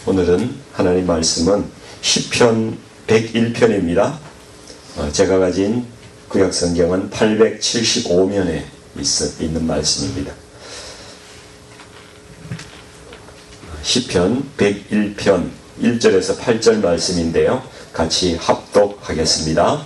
오늘은 하나님 말씀은 시편 101편입니다. 제가 가진 구약성경은 875면에 있는 말씀입니다. 시편 101편 1절에서 8절 말씀인데요. 같이 합독하겠습니다.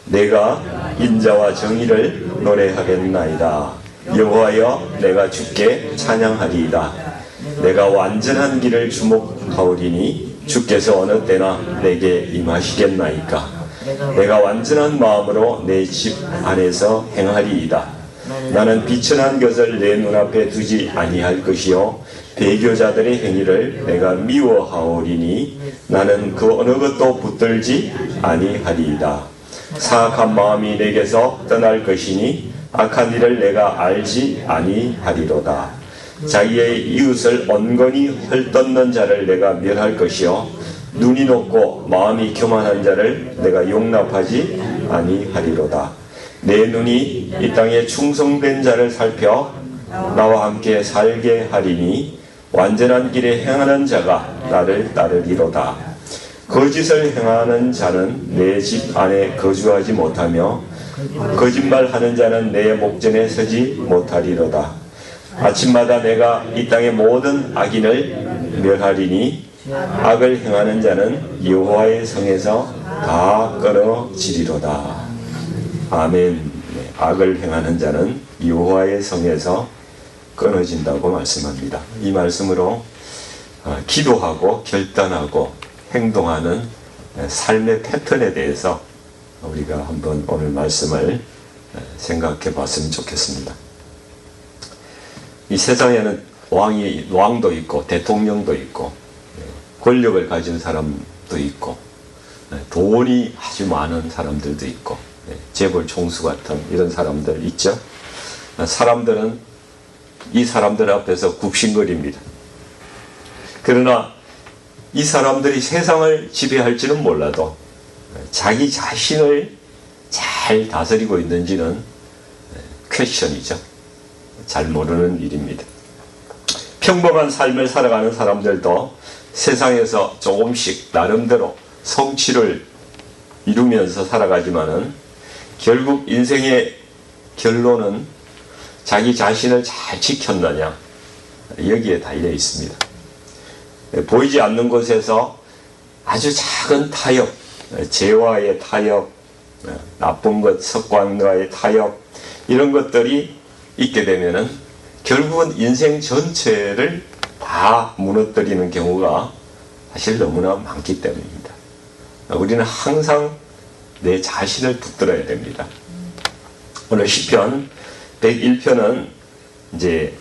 내가 인자와 정의를 노래하겠나이다. 여호와여, 내가 주께 찬양하리이다. 내가 완전한 길을 주목하오리니 주께서 어느 때나 내게 임하시겠나이까. 내가 완전한 마음으로 내 집 안에서 행하리이다. 나는 비천한 것을 내 눈앞에 두지 아니할 것이요 배교자들의 행위를 내가 미워하오리니 나는 그 어느 것도 붙들지 아니하리이다. 사악한 마음이 내게서 떠날 것이니 악한 일을 내가 알지 아니하리로다. 자기의 이웃을 온건히 헐뜯는 자를 내가 멸할 것이요 눈이 높고 마음이 교만한 자를 내가 용납하지 아니하리로다. 내 눈이 이 땅에 충성된 자를 살펴 나와 함께 살게 하리니 완전한 길에 행하는 자가 나를 따르리로다. 거짓을 행하는 자는 내 집 안에 거주하지 못하며 거짓말하는 자는 내 목전에 서지 못하리로다. 아침마다 내가 이 땅의 모든 악인을 멸하리니 악을 행하는 자는 여호와의 성에서 다 끊어지리로다. 아멘. 악을 행하는 자는 여호와의 성에서 끊어진다고 말씀합니다. 이 말씀으로 기도하고 결단하고 행동하는 삶의 패턴에 대해서 우리가 한번 오늘 말씀을 생각해 봤으면 좋겠습니다. 이 세상에는 왕도 있고 대통령도 있고 권력을 가진 사람도 있고 돈이 아주 많은 사람들도 있고 재벌 총수 같은 이런 사람들 있죠. 사람들은 이 사람들 앞에서 굽신거립니다. 그러나 이 사람들이 세상을 지배할지는 몰라도 자기 자신을 잘 다스리고 있는지는 퀘스천이죠. 잘 모르는 일입니다. 평범한 삶을 살아가는 사람들도 세상에서 조금씩 나름대로 성취를 이루면서 살아가지만은 결국 인생의 결론은 자기 자신을 잘 지켰느냐 여기에 달려 있습니다. 보이지 않는 곳에서 아주 작은 타협, 재화의 타협, 나쁜 것, 습관과의 타협 이런 것들이 있게 되면은 결국은 인생 전체를 다 무너뜨리는 경우가 사실 너무나 많기 때문입니다. 우리는 항상 내 자신을 붙들어야 됩니다. 오늘 시편 101편은 이제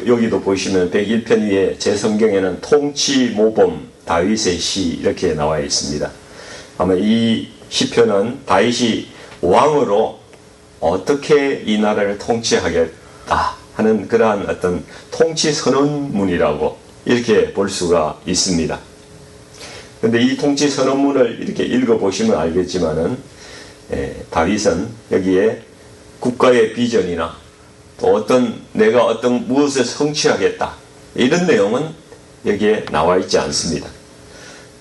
여기도 보시면 101편 위에 제 성경에는 통치모범 다윗의 시 이렇게 나와 있습니다. 아마 이 시편은 다윗이 왕으로 어떻게 이 나라를 통치하겠다 하는 그러한 어떤 통치 선언문이라고 이렇게 볼 수가 있습니다. 그런데 이 통치 선언문을 이렇게 읽어보시면 알겠지만은 다윗은 여기에 국가의 비전이나 또 내가 어떤 무엇을 성취하겠다 이런 내용은 여기에 나와 있지 않습니다.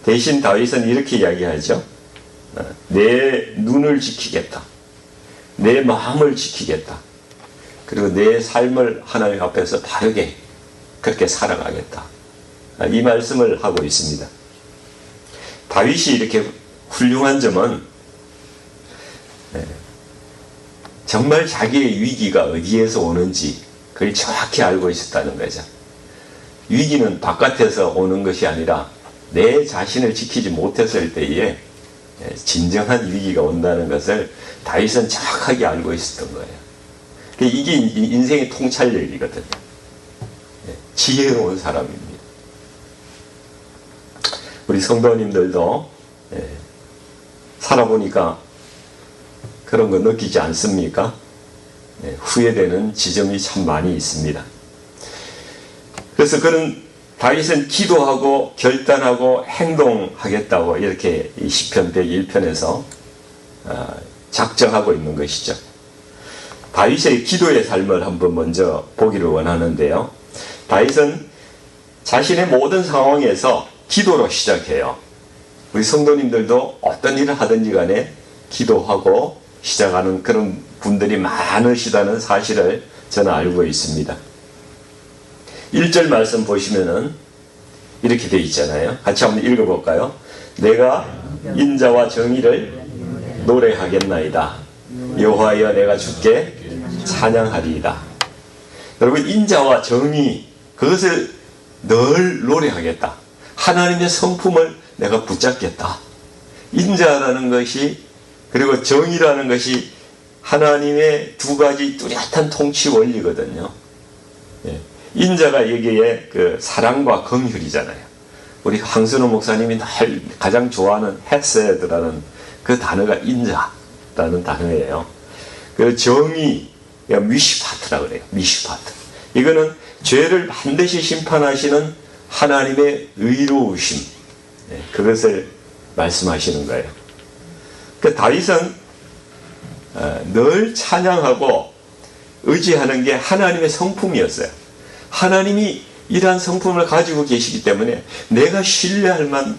대신 다윗은 이렇게 이야기하죠. 내 눈을 지키겠다. 내 마음을 지키겠다. 그리고 내 삶을 하나님 앞에서 바르게 그렇게 살아가겠다. 이 말씀을 하고 있습니다. 다윗이 이렇게 훌륭한 점은 정말 자기의 위기가 어디에서 오는지 그걸 정확히 알고 있었다는 거죠. 위기는 바깥에서 오는 것이 아니라 내 자신을 지키지 못했을 때에 진정한 위기가 온다는 것을 다윗은 정확하게 알고 있었던 거예요. 이게 인생의 통찰력이거든요. 지혜로운 사람입니다. 우리 성도님들도 살아보니까 그런 거 느끼지 않습니까? 후회되는 지점이 참 많이 있습니다. 그래서 그런 다윗은 기도하고 결단하고 행동하겠다고 이렇게 이 시편 101편에서 작정하고 있는 것이죠. 다윗의 기도의 삶을 한번 먼저 보기를 원하는데요. 다윗은 자신의 모든 상황에서 기도로 시작해요. 우리 성도님들도 어떤 일을 하든지 간에 기도하고 시작하는 그런 분들이 많으시다는 사실을 저는 알고 있습니다. 1절 말씀 보시면은 이렇게 되어 있잖아요. 같이 한번 읽어볼까요? 내가 인자와 정의를 노래하겠나이다. 여호와여 내가 주께 찬양하리이다. 여러분, 인자와 정의, 그것을 늘 노래하겠다. 하나님의 성품을 내가 붙잡겠다. 인자라는 것이, 그리고 정의라는 것이 하나님의 두 가지 뚜렷한 통치 원리거든요. 예. 인자가 여기에 그 사랑과 긍휼이잖아요. 우리 황선호 목사님이 늘 가장 좋아하는 헤세드라는 그 단어가 인자라는 단어예요. 그 정의, 미시파트라고 그래요. 미시파트. 이거는 죄를 반드시 심판하시는 하나님의 의로우심, 그것을 말씀하시는 거예요. 그 다윗은 늘 찬양하고 의지하는 게 하나님의 성품이었어요. 하나님이 이러한 성품을 가지고 계시기 때문에 내가 신뢰할 만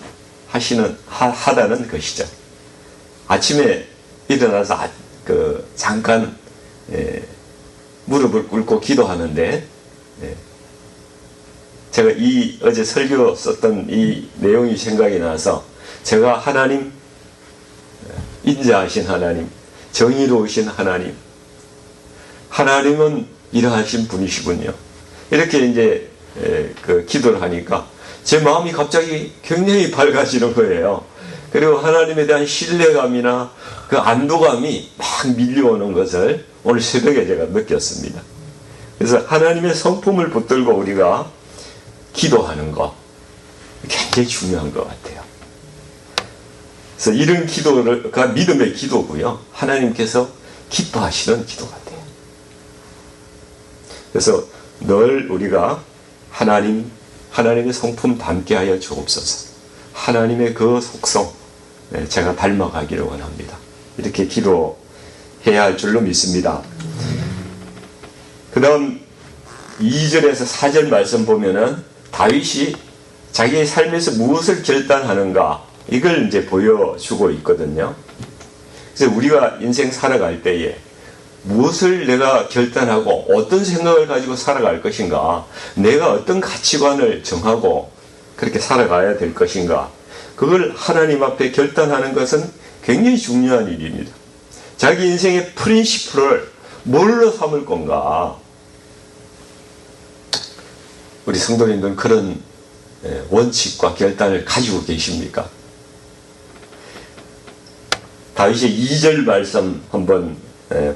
하다는 것이죠. 아침에 일어나서 잠깐 무릎을 꿇고 기도하는데, 제가 어제 설교 썼던 이 내용이 생각이 나서 제가 하나님, 인자하신 하나님, 정의로우신 하나님, 하나님은 이러하신 분이시군요. 이렇게 이제 기도를 하니까 제 마음이 갑자기 굉장히 밝아지는 거예요. 그리고 하나님에 대한 신뢰감이나 그 안도감이 막 밀려오는 것을 오늘 새벽에 제가 느꼈습니다. 그래서 하나님의 성품을 붙들고 우리가 기도하는 것 굉장히 중요한 것 같아요. 그래서 이런 기도가 믿음의 기도고요. 하나님께서 기뻐하시는 기도 같아요. 그래서 늘 우리가 하나님의 성품 닮게 하여 주옵소서. 하나님의 그 속성 제가 닮아가기를 원합니다. 이렇게 기도해야 할 줄로 믿습니다. 그 다음 2절에서 4절 말씀 보면은 다윗이 자기의 삶에서 무엇을 결단하는가, 이걸 이제 보여주고 있거든요. 그래서 우리가 인생 살아갈 때에 무엇을 내가 결단하고 어떤 생각을 가지고 살아갈 것인가, 내가 어떤 가치관을 정하고 그렇게 살아가야 될 것인가, 그걸 하나님 앞에 결단하는 것은 굉장히 중요한 일입니다. 자기 인생의 프린시플을 뭘로 삼을 건가. 우리 성도님들은 그런 원칙과 결단을 가지고 계십니까? 다윗의 2절 말씀 한번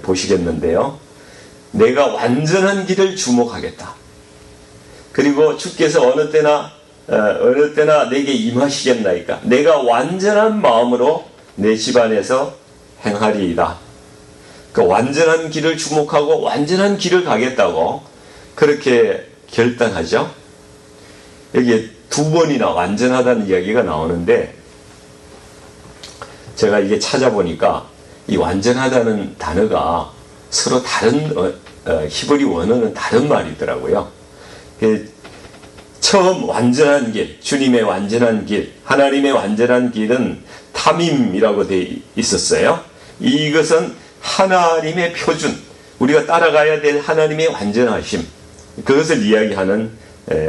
보시겠는데요. 내가 완전한 길을 주목하겠다. 그리고 주께서 어느 때나 내게 임하시겠나이까. 내가 완전한 마음으로 내 집안에서 행하리이다. 그 완전한 길을 주목하고 완전한 길을 가겠다고 그렇게 결단하죠. 여기에 두 번이나 완전하다는 이야기가 나오는데, 제가 이게 찾아보니까 이 완전하다는 단어가 서로 다른 히브리 원어는 다른 말이더라고요. 처음 완전한 길, 주님의 완전한 길, 하나님의 완전한 길은 타밈이라고 되어 있었어요. 이것은 하나님의 표준, 우리가 따라가야 될 하나님의 완전하심, 그것을 이야기하는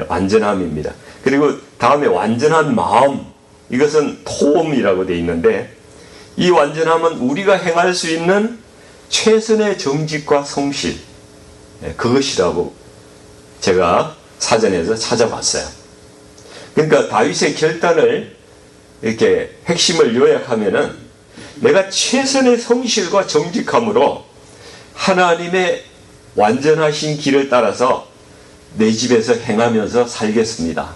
완전함입니다. 그리고 다음에 완전한 마음, 이것은 톰이라고 되어 있는데, 이 완전함은 우리가 행할 수 있는 최선의 정직과 성실, 그것이라고 제가 사전에서 찾아봤어요. 그러니까 다윗의 결단을 이렇게 핵심을 요약하면은, 내가 최선의 성실과 정직함으로 하나님의 완전하신 길을 따라서 내 집에서 행하면서 살겠습니다.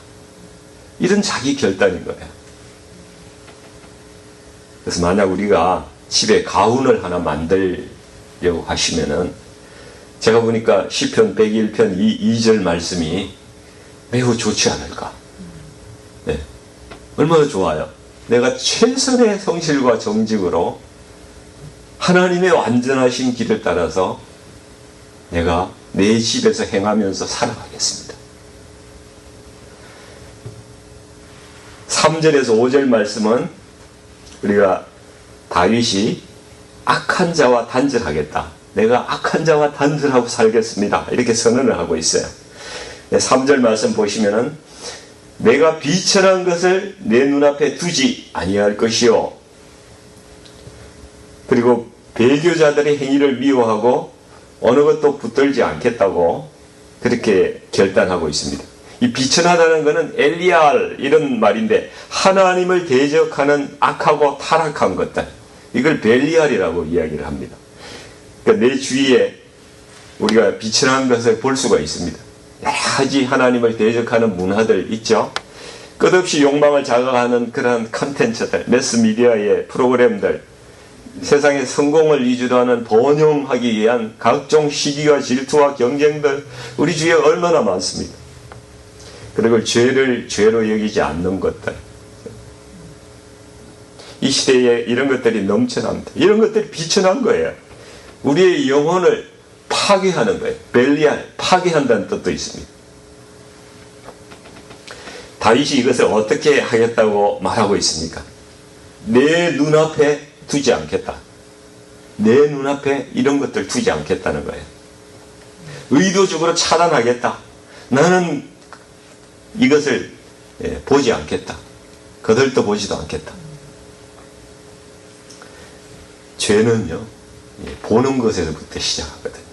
이런 자기 결단인 거예요. 그래서 만약 우리가 집에 가훈을 하나 만들려고 하시면은, 제가 보니까 시편 101편 2절 말씀이 매우 좋지 않을까. 네. 얼마나 좋아요. 내가 최선의 성실과 정직으로 하나님의 완전하신 길을 따라서 내가 내 집에서 행하면서 살아가겠습니다. 3절에서 5절 말씀은 우리가 다윗이 악한 자와 단절하겠다. 내가 악한 자와 단절하고 살겠습니다. 이렇게 선언을 하고 있어요. 3절 말씀 보시면은 내가 비천한 것을 내 눈앞에 두지 아니할 것이요. 그리고 배교자들의 행위를 미워하고 어느 것도 붙들지 않겠다고 그렇게 결단하고 있습니다. 이 비천하다는 것은 엘리알 이런 말인데 하나님을 대적하는 악하고 타락한 것들, 이걸 벨리알이라고 이야기를 합니다. 그러니까 내 주위에 우리가 비천한 것을 볼 수가 있습니다. 여러 가지 하나님을 대적하는 문화들 있죠. 끝없이 욕망을 자극하는 그런 컨텐츠들, 매스미디어의 프로그램들, 세상의 성공을 위주로 하는 번영하기 위한 각종 시기와 질투와 경쟁들 우리 주위에 얼마나 많습니다. 그리고 죄를 죄로 여기지 않는 것들, 이 시대에 이런 것들이 넘쳐납니다. 이런 것들이 비천한 거예요. 우리의 영혼을 파괴하는 거예요. 벨리알, 파괴한다는 뜻도 있습니다. 다윗이 이것을 어떻게 하겠다고 말하고 있습니까? 내 눈앞에 두지 않겠다. 내 눈앞에 이런 것들 두지 않겠다는 거예요. 의도적으로 차단하겠다. 나는 이것을 보지 않겠다. 거들떠 보지도 않겠다. 죄는요, 보는 것에서부터 시작하거든요.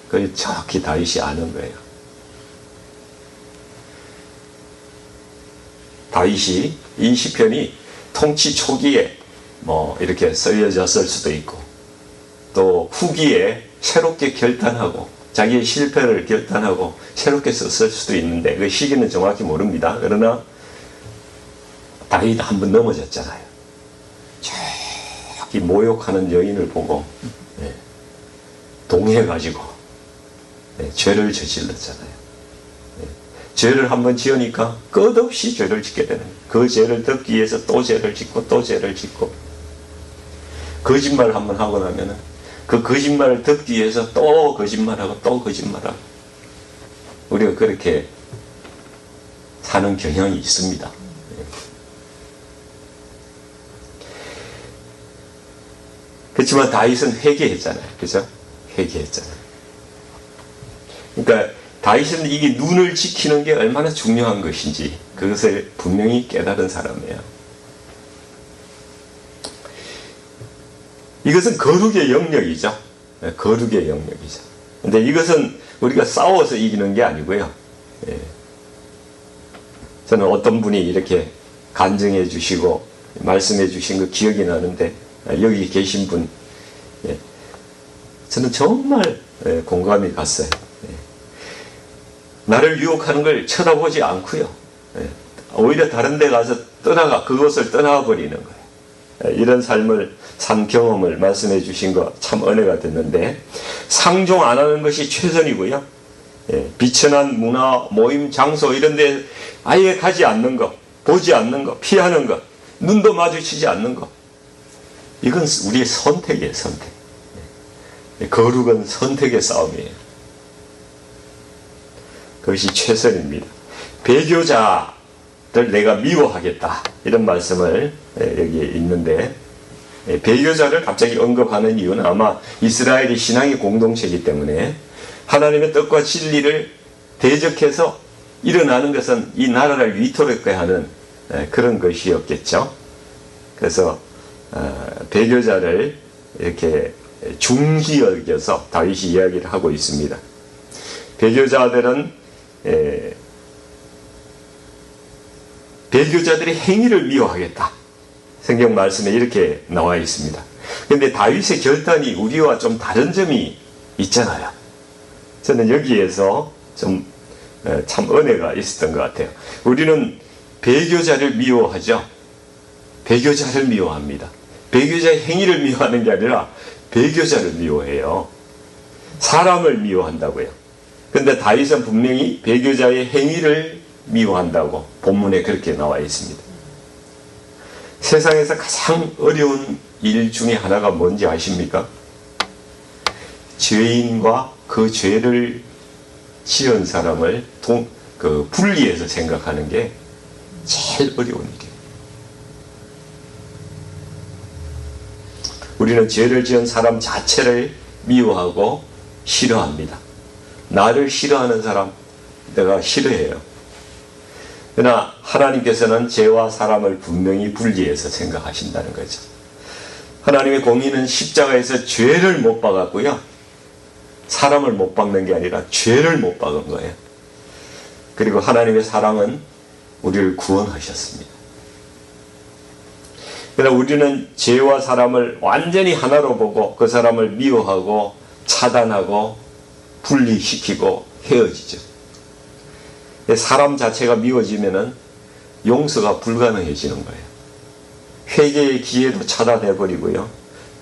그걸 정확히 다윗이 아는 거예요. 다윗이 이 시편이 통치 초기에 이렇게 쓰여졌을 수도 있고, 또 후기에 새롭게 결단하고 자기의 실패를 결단하고 새롭게 썼을 수도 있는데 그 시기는 정확히 모릅니다. 그러나 다윗 한번 넘어졌잖아요. 저기 모욕하는 여인을 보고 동해가지고 죄를 저질렀잖아요. 죄를 한번 지으니까 끝없이 죄를 짓게 되는 거예요. 그 죄를 덮기 위해서 또 죄를 짓고 또 죄를 짓고, 거짓말을 한번 하고 나면은 그 거짓말을 덮기 위해서 또 거짓말하고 또 거짓말하고, 우리가 그렇게 사는 경향이 있습니다. 그렇지만 다윗은 회개했잖아요. 그죠? 회개했잖아요. 그러니까 다윗은 이게 눈을 지키는 게 얼마나 중요한 것인지 그것을 분명히 깨달은 사람이에요. 이것은 거룩의 영역이죠. 거룩의 영역이죠. 근데 이것은 우리가 싸워서 이기는 게 아니고요. 저는 어떤 분이 이렇게 간증해 주시고 말씀해 주신 거 기억이 나는데, 여기 계신 분, 저는 정말 공감이 갔어요. 나를 유혹하는 걸 쳐다보지 않고요. 오히려 다른 데 가서 그것을 떠나버리는 거예요. 이런 삶을 산 경험을 말씀해 주신 거 참 은혜가 됐는데, 상종 안 하는 것이 최선이고요. 비천한 문화, 모임, 장소 이런 데 아예 가지 않는 것, 보지 않는 것, 피하는 것, 눈도 마주치지 않는 것, 이건 우리의 선택이에요. 선택. 거룩은 선택의 싸움이에요. 그것이 최선입니다. 배교자를 내가 미워하겠다, 이런 말씀을 여기에 있는데, 배교자를 갑자기 언급하는 이유는 아마 이스라엘이 신앙의 공동체이기 때문에 하나님의 뜻과 진리를 대적해서 일어나는 것은 이 나라를 위태롭게 하는 그런 것이었겠죠. 그래서 배교자를 이렇게 중히 여겨서 다윗이 이야기를 하고 있습니다. 배교자들은 배교자들의 행위를 미워하겠다. 성경 말씀에 이렇게 나와 있습니다. 그런데 다윗의 결단이 우리와 좀 다른 점이 있잖아요. 저는 여기에서 좀 참 은혜가 있었던 것 같아요. 우리는 배교자를 미워하죠. 배교자를 미워합니다. 배교자의 행위를 미워하는 게 아니라 배교자를 미워해요. 사람을 미워한다고요. 그런데 다윗은 분명히 배교자의 행위를 미워한다고 본문에 그렇게 나와 있습니다. 세상에서 가장 어려운 일 중에 하나가 뭔지 아십니까? 죄인과 그 죄를 지은 사람을 분리해서 생각하는 게 제일 어려운 일이에요. 우리는 죄를 지은 사람 자체를 미워하고 싫어합니다. 나를 싫어하는 사람 내가 싫어해요. 그러나 하나님께서는 죄와 사람을 분명히 분리해서 생각하신다는 거죠. 하나님의 공의는 십자가에서 죄를 못 박았고요. 사람을 못 박는 게 아니라 죄를 못 박은 거예요. 그리고 하나님의 사랑은 우리를 구원하셨습니다. 그러나 우리는 죄와 사람을 완전히 하나로 보고 그 사람을 미워하고 차단하고 분리시키고 헤어지죠. 사람 자체가 미워지면은 용서가 불가능해지는 거예요. 회개의 기회도 차단해버리고요.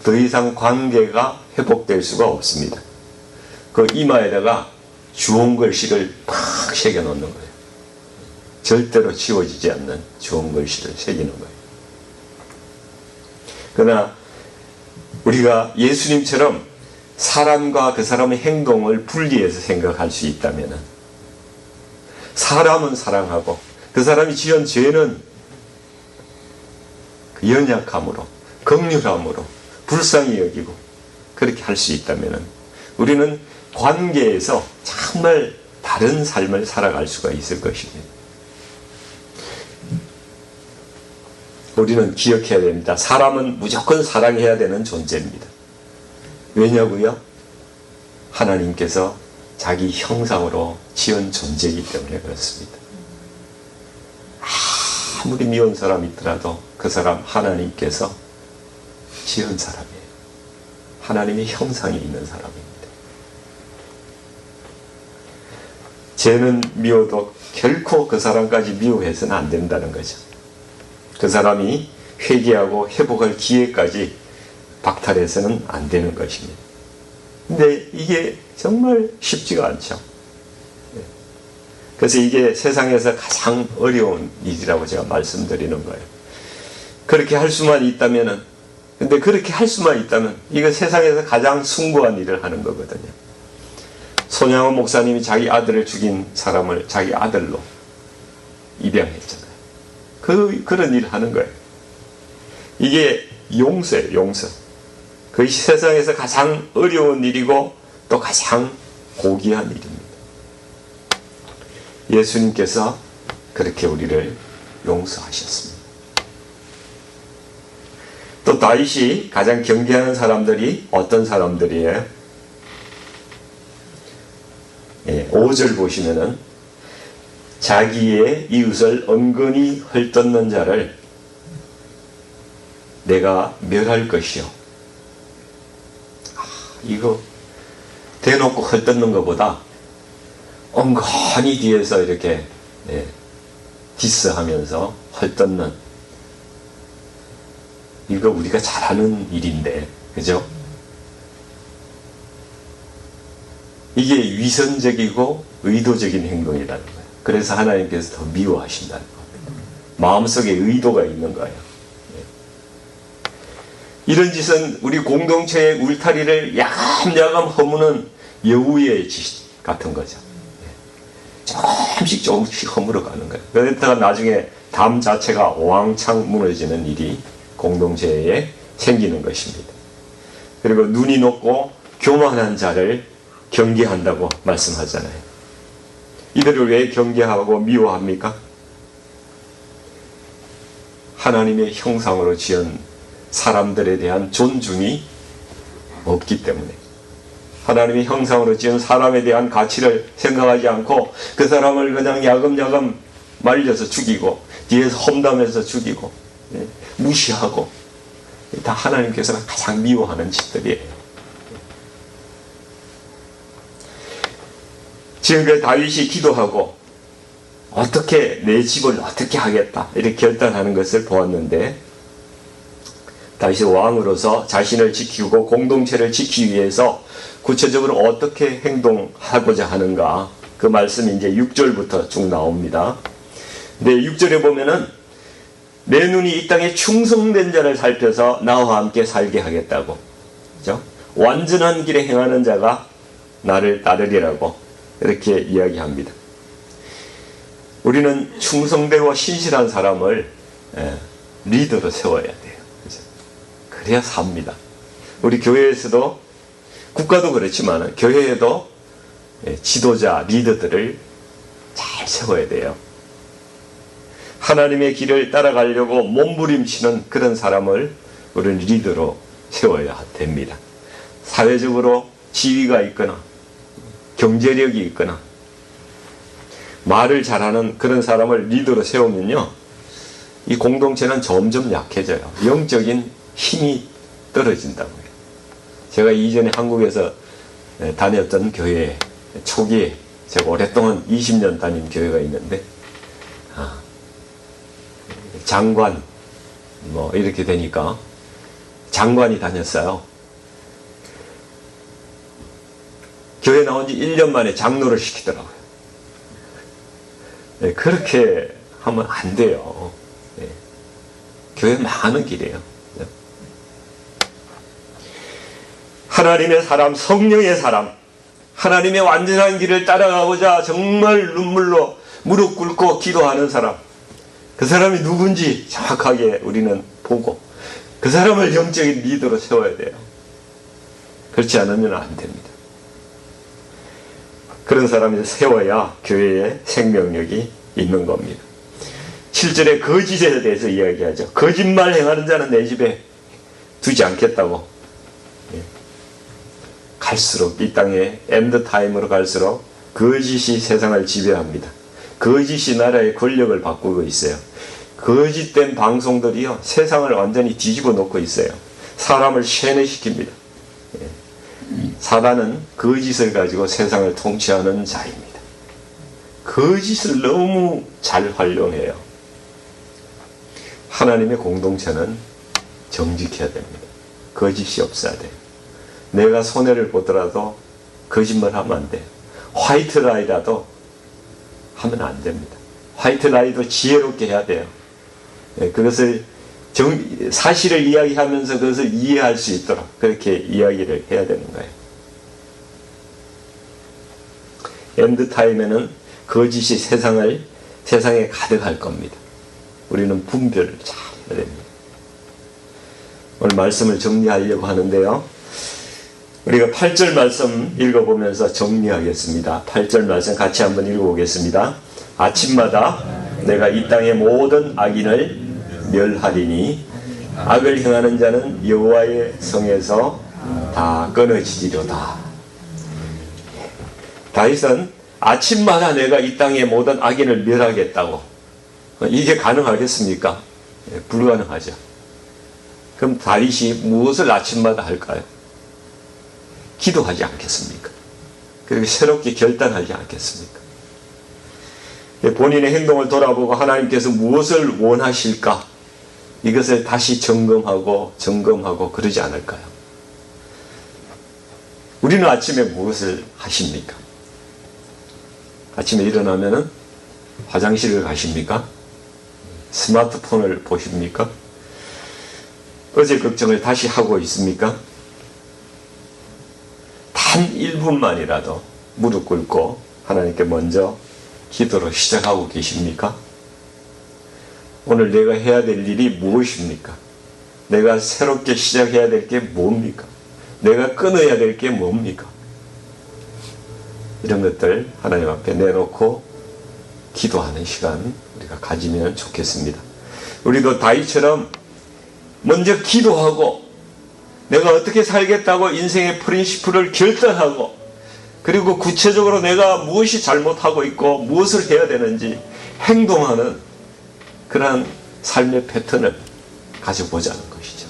더 이상 관계가 회복될 수가 없습니다. 그 이마에다가 주홍 글씨를 팍 새겨 놓는 거예요. 절대로 지워지지 않는 주홍 글씨를 새기는 거예요. 그러나 우리가 예수님처럼 사람과 그 사람의 행동을 분리해서 생각할 수 있다면 사람은 사랑하고 그 사람이 지은 죄는 그 연약함으로 긍휼함으로 불쌍히 여기고 그렇게 할 수 있다면 우리는 관계에서 정말 다른 삶을 살아갈 수가 있을 것입니다. 우리는 기억해야 됩니다. 사람은 무조건 사랑해야 되는 존재입니다. 왜냐고요? 하나님께서 자기 형상으로 지은 존재이기 때문에 그렇습니다. 아무리 미운 사람이 있더라도 그 사람 하나님께서 지은 사람이에요. 하나님의 형상이 있는 사람입니다. 죄는 미워도 결코 그 사람까지 미워해서는 안 된다는 거죠. 그 사람이 회개하고 회복할 기회까지 박탈해서는 안 되는 것입니다. 근데 이게 정말 쉽지가 않죠. 그래서 이게 세상에서 가장 어려운 일이라고 제가 말씀드리는 거예요. 그렇게 할 수만 있다면은, 근데 그렇게 할 수만 있다면 이거 세상에서 가장 숭고한 일을 하는 거거든요. 손양원 목사님이 자기 아들을 죽인 사람을 자기 아들로 입양했잖아요. 그런 일을 하는 거예요. 이게 용서예요, 용서. 그 세상에서 가장 어려운 일이고 또 가장 고귀한 일입니다. 예수님께서 그렇게 우리를 용서하셨습니다. 또 다윗이 가장 경계하는 사람들이 어떤 사람들이에요? 5절 보시면은 자기의 이웃을 은근히 헐뜯는 자를 내가 멸할 것이요. 이거 대놓고 헐뜯는 것보다 은근히 뒤에서 이렇게 디스하면서 헐뜯는, 이거 우리가 잘하는 일인데, 그죠? 이게 위선적이고 의도적인 행동이라는 거예요. 그래서 하나님께서 더 미워하신다는 겁니다. 마음속에 의도가 있는 거예요. 이런 짓은 우리 공동체의 울타리를 야금야금 허무는 여우의 짓 같은 거죠. 조금씩 허물어 가는 거예요. 그러다가 나중에 담 자체가 왕창 무너지는 일이 공동체에 생기는 것입니다. 그리고 눈이 높고 교만한 자를 경계한다고 말씀하잖아요. 이들을 왜 경계하고 미워합니까? 하나님의 형상으로 지은 사람들에 대한 존중이 없기 때문에, 하나님의 형상으로 지은 사람에 대한 가치를 생각하지 않고 그 사람을 그냥 야금야금 말려서 죽이고 뒤에서 험담해서 죽이고 무시하고, 다 하나님께서는 가장 미워하는 짓들이에요. 지금 다윗이 기도하고 어떻게 내 집을 어떻게 하겠다 이렇게 결단하는 것을 보았는데, 다윗이 왕으로서 자신을 지키고 공동체를 지키기 위해서 구체적으로 어떻게 행동하고자 하는가, 그 말씀이 이제 6절부터 쭉 나옵니다. 근데 6절에 보면은 내 눈이 이 땅에 충성된 자를 살펴서 나와 함께 살게 하겠다고, 그죠? 완전한 길에 행하는 자가 나를 따르리라고 이렇게 이야기합니다. 우리는 충성되고 신실한 사람을 리더로 세워야 돼요. 그죠? 그래야 삽니다. 우리 교회에서도, 국가도 그렇지만 교회에도 지도자, 리더들을 잘 세워야 돼요. 하나님의 길을 따라가려고 몸부림치는 그런 사람을 우리는 리더로 세워야 됩니다. 사회적으로 지위가 있거나 경제력이 있거나 말을 잘하는 그런 사람을 리더로 세우면요, 이 공동체는 점점 약해져요. 영적인 힘이 떨어진다고요. 제가 이전에 한국에서 다녔던 교회 초기에, 제가 오랫동안 20년 다닌 교회가 있는데, 장관 뭐 이렇게 되니까 장관이 다녔어요. 교회 나온 지 1년 만에 장로를 시키더라고요. 그렇게 하면 안 돼요. 교회 망하는 길이에요. 하나님의 사람, 성령의 사람, 하나님의 완전한 길을 따라가고자 정말 눈물로 무릎 꿇고 기도하는 사람, 그 사람이 누군지 정확하게 우리는 보고 그 사람을 영적인 리더로 세워야 돼요. 그렇지 않으면 안 됩니다. 그런 사람을 세워야 교회에 생명력이 있는 겁니다. 7절에 거짓에 대해서 이야기하죠. 거짓말 행하는 자는 내 집에 두지 않겠다고. 갈수록 이 땅에 엔드타임으로 갈수록 거짓이 세상을 지배합니다. 거짓이 나라의 권력을 바꾸고 있어요. 거짓된 방송들이요, 세상을 완전히 뒤집어 놓고 있어요. 사람을 세뇌시킵니다. 사단은 거짓을 가지고 세상을 통치하는 자입니다. 거짓을 너무 잘 활용해요. 하나님의 공동체는 정직해야 됩니다. 거짓이 없어야 돼요. 내가 손해를 보더라도 거짓말하면 안 돼요. 화이트 라이라도 하면 안 됩니다. 화이트 라이도 지혜롭게 해야 돼요. 그것을 사실을 이야기하면서 그것을 이해할 수 있도록 그렇게 이야기를 해야 되는 거예요. 엔드타임에는 거짓이 세상에 가득할 겁니다. 우리는 분별을 잘 해야 됩니다. 오늘 말씀을 정리하려고 하는데요, 우리가 8절 말씀 읽어보면서 정리하겠습니다. 8절 말씀 같이 한번 읽어보겠습니다. 아침마다 내가 이 땅의 모든 악인을 멸하리니 악을 행하는 자는 여호와의 성에서 다 끊어지리로다. 다윗은 아침마다 내가 이 땅의 모든 악인을 멸하겠다고. 이게 가능하겠습니까? 불가능하죠. 그럼 다윗이 무엇을 아침마다 할까요? 기도하지 않겠습니까? 그리고 새롭게 결단하지 않겠습니까? 본인의 행동을 돌아보고 하나님께서 무엇을 원하실까? 이것을 다시 점검하고 그러지 않을까요? 우리는 아침에 무엇을 하십니까? 아침에 일어나면은 화장실을 가십니까? 스마트폰을 보십니까? 어제 걱정을 다시 하고 있습니까? 단 1분만이라도 무릎 꿇고 하나님께 먼저 기도로 시작하고 계십니까? 오늘 내가 해야 될 일이 무엇입니까? 내가 새롭게 시작해야 될 게 뭡니까? 내가 끊어야 될 게 뭡니까? 이런 것들 하나님 앞에 내놓고 기도하는 시간 우리가 가지면 좋겠습니다. 우리도 다윗처럼 먼저 기도하고 내가 어떻게 살겠다고 인생의 프린시플을 결단하고, 그리고 구체적으로 내가 무엇이 잘못하고 있고 무엇을 해야 되는지 행동하는 그러한 삶의 패턴을 가져보자는 것이죠.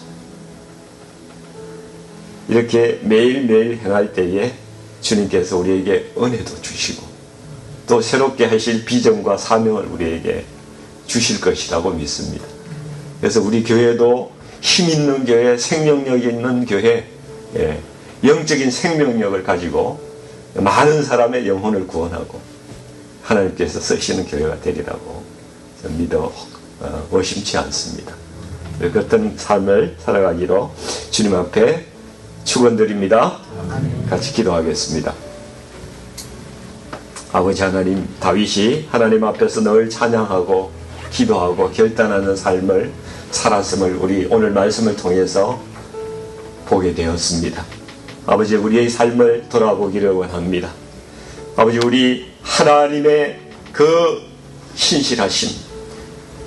이렇게 매일매일 행할 때에 주님께서 우리에게 은혜도 주시고 또 새롭게 하실 비전과 사명을 우리에게 주실 것이라고 믿습니다. 그래서 우리 교회도 힘 있는 교회, 생명력 있는 교회, 영적인 생명력을 가지고 많은 사람의 영혼을 구원하고 하나님께서 쓰시는 교회가 되리라고 믿어 의심치 않습니다. 그렇던 삶을 살아가기로 주님 앞에 축원드립니다. 같이 기도하겠습니다. 아버지 하나님, 다윗이 하나님 앞에서 늘 찬양하고 기도하고 결단하는 삶을 살았음을 우리 오늘 말씀을 통해서 보게 되었습니다. 아버지, 우리의 삶을 돌아보기를 원합니다. 아버지, 우리 하나님의 그 신실하심,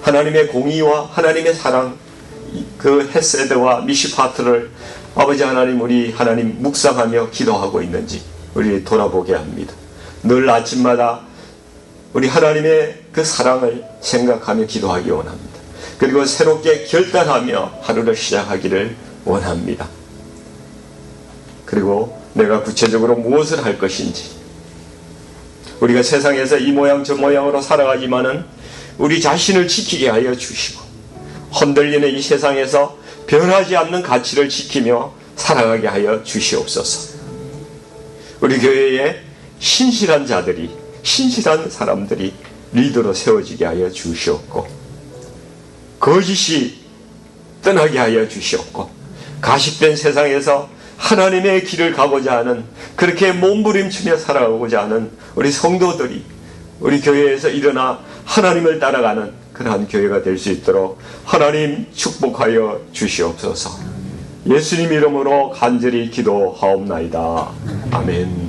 하나님의 공의와 하나님의 사랑, 그 헤세드와 미시파트를 아버지 하나님, 우리 하나님 묵상하며 기도하고 있는지 우리 돌아보게 합니다. 늘 아침마다 우리 하나님의 그 사랑을 생각하며 기도하기 원합니다. 그리고 새롭게 결단하며 하루를 시작하기를 원합니다. 그리고 내가 구체적으로 무엇을 할 것인지, 우리가 세상에서 이 모양 저 모양으로 살아가지만은 우리 자신을 지키게 하여 주시고, 흔들리는 이 세상에서 변하지 않는 가치를 지키며 살아가게 하여 주시옵소서. 우리 교회에 신실한 자들이, 신실한 사람들이 리더로 세워지게 하여 주시옵고, 거짓이 떠나게 하여 주시옵고, 가식된 세상에서 하나님의 길을 가고자 하는, 그렇게 몸부림치며 살아가고자 하는 우리 성도들이 우리 교회에서 일어나 하나님을 따라가는 그러한 교회가 될 수 있도록 하나님 축복하여 주시옵소서. 예수님 이름으로 간절히 기도하옵나이다. 아멘.